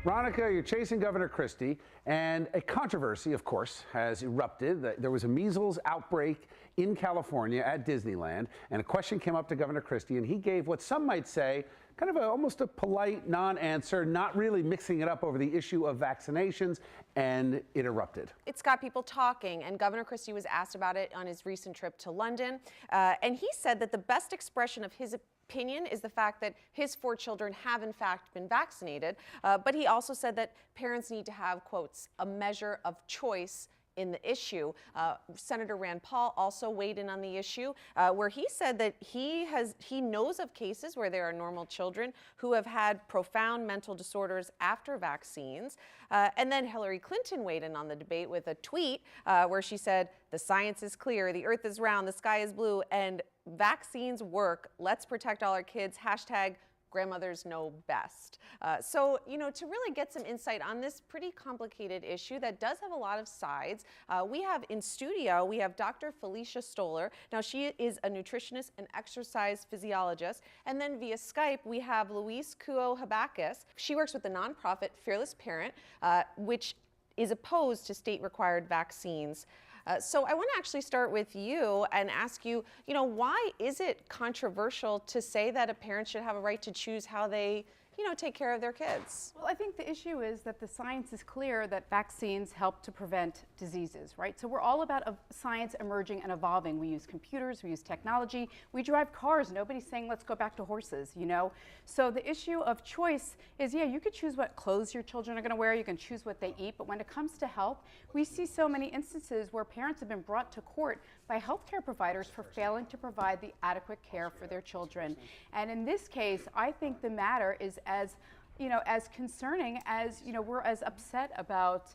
Ronica, you're chasing Governor Christie, and a controversy, of course, has erupted. There was a measles outbreak in California at Disneyland, and a question came up to Governor Christie, and he gave what some might say kind of almost a polite non-answer, not really mixing it up over the issue of vaccinations, and it erupted. It's got people talking, and Governor Christie was asked about it on his recent trip to London, and he said that the best expression of his opinion is the fact that his 4 children have in fact been vaccinated, but he also said that parents need to have, quotes, a measure of choice in the issue. Senator Rand Paul also weighed in on the issue, where he said that he knows of cases where there are normal children who have had profound mental disorders after vaccines. And then Hillary Clinton weighed in on the debate with a tweet where she said, "The science is clear, the earth is round, the sky is blue, and vaccines work. Let's protect all our kids. Hashtag grandmothers know best." So, to really get some insight on this pretty complicated issue that does have a lot of sides, we have in studio, we have Dr. Felicia Stoller. Now, she is a nutritionist and exercise physiologist. And then via Skype, we have Luis Cuo-Habakis. She works with the nonprofit Fearless Parent, which is opposed to state-required vaccines. So I want to actually start with you and ask you, why is it controversial to say that a parent should have a right to choose how they, take care of their kids? Well, I think the issue is that the science is clear that vaccines help to prevent diseases, right? So we're all about science emerging and evolving. We use computers, we use technology, we drive cars. Nobody's saying let's go back to horses, So the issue of choice is, yeah, you could choose what clothes your children are going to wear, you can choose what they eat, but when it comes to health, we see so many instances where parents have been brought to court by healthcare providers for failing to provide the adequate care for their children. And in this case, I think the matter is as concerning as, we're as upset about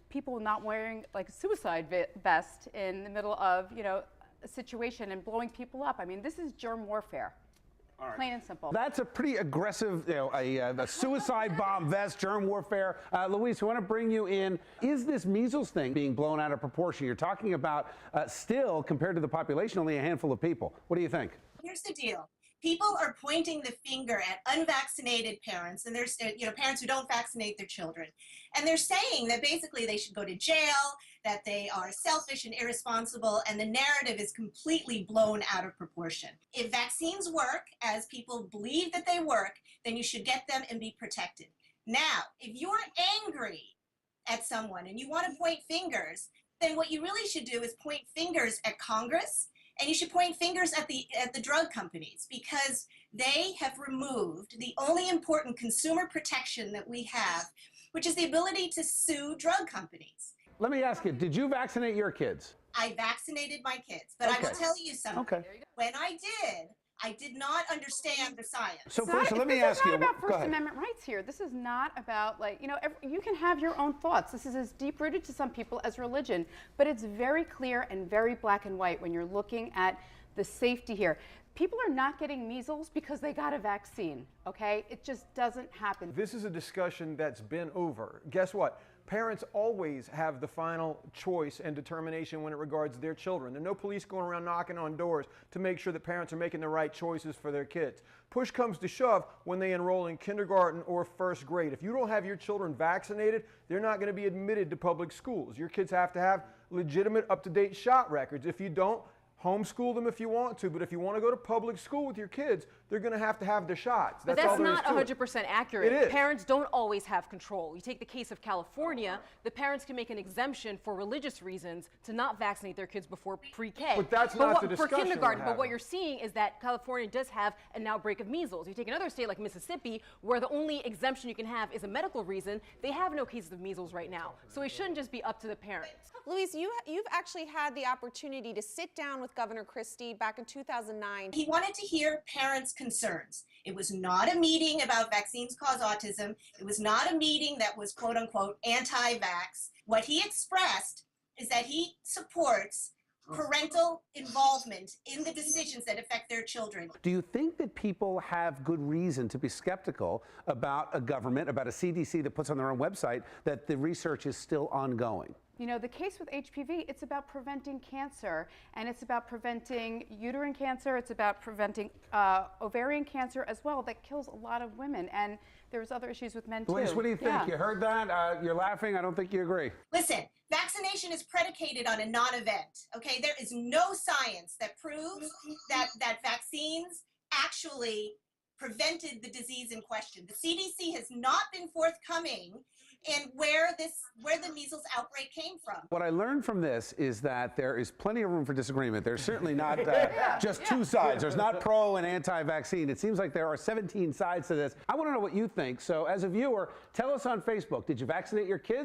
people not wearing like a suicide vest in the middle of, a situation and blowing people up. I mean, this is germ warfare. Right. Plain and simple. That's a pretty aggressive, a suicide bomb vest, germ warfare. Luis, we want to bring you in. Is this measles thing being blown out of proportion? You're talking about still, compared to the population, only a handful of people. What do you think? Here's the deal. People are pointing the finger at unvaccinated parents, and there's parents who don't vaccinate their children, and they're saying that basically they should go to jail, that they are selfish and irresponsible, and the narrative is completely blown out of proportion. If vaccines work, as people believe that they work, then you should get them and be protected. Now, if you're angry at someone and you want to point fingers, then what you really should do is point fingers at Congress. And you should point fingers at the drug companies, because they have removed the only important consumer protection that we have, which is the ability to sue drug companies. Let me ask you, did you vaccinate your kids? I vaccinated my kids, but okay. I will tell you something. Okay. When I did not understand the science. So first, let me ask you. This is not about First Amendment rights here. This is not about you can have your own thoughts. This is as deep-rooted to some people as religion, but it's very clear and very black and white when you're looking at the safety here. People are not getting measles because they got a vaccine, okay? It just doesn't happen. This is a discussion that's been over. Guess what? Parents always have the final choice and determination when it regards their children. There are no police going around knocking on doors to make sure that parents are making the right choices for their kids. Push comes to shove when they enroll in kindergarten or first grade. If you don't have your children vaccinated, they're not going to be admitted to public schools. Your kids have to have legitimate, up-to-date shot records. If you don't, homeschool them if you want to, but if you want to go to public school with your kids, they're going to have their shots. But that's not 100% accurate. It is. Parents don't always have control. You take the case of California, the parents can make an exemption for religious reasons to not vaccinate their kids before pre-K. But that's not the discussion for kindergarten. we're But what having. you're seeing is that California does have an outbreak of measles. You take another state like Mississippi, where the only exemption you can have is a medical reason. They have no cases of measles right now. So it shouldn't just be up to the parents. Luis, you've actually had the opportunity to sit down with Governor Christie back in 2009. He wanted to hear parents' concerns. It was not a meeting about vaccines cause autism. It was not a meeting that was, quote unquote, anti-vax. What he expressed is that he supports parental involvement in the decisions that affect their children. Do you think that people have good reason to be skeptical about a government, about a CDC that puts on their own website that the research is still ongoing? You know, the case with HPV, it's about preventing cancer, and it's about preventing uterine cancer, it's about preventing ovarian cancer as well, that kills a lot of women. And there's other issues with men too. Luis, what do you think? Yeah. You heard that? You're laughing. I don't think you agree. Listen, vaccination is predicated on a non-event, okay? There is no science that proves that vaccines actually prevented the disease in question. The CDC has not been forthcoming in where the measles outbreak came from. What I learned from this is that there is plenty of room for disagreement. There's certainly not just two sides. There's not pro and anti-vaccine. It seems like there are 17 sides to this. I want to know what you think. So as a viewer, tell us on Facebook, did you vaccinate your kids?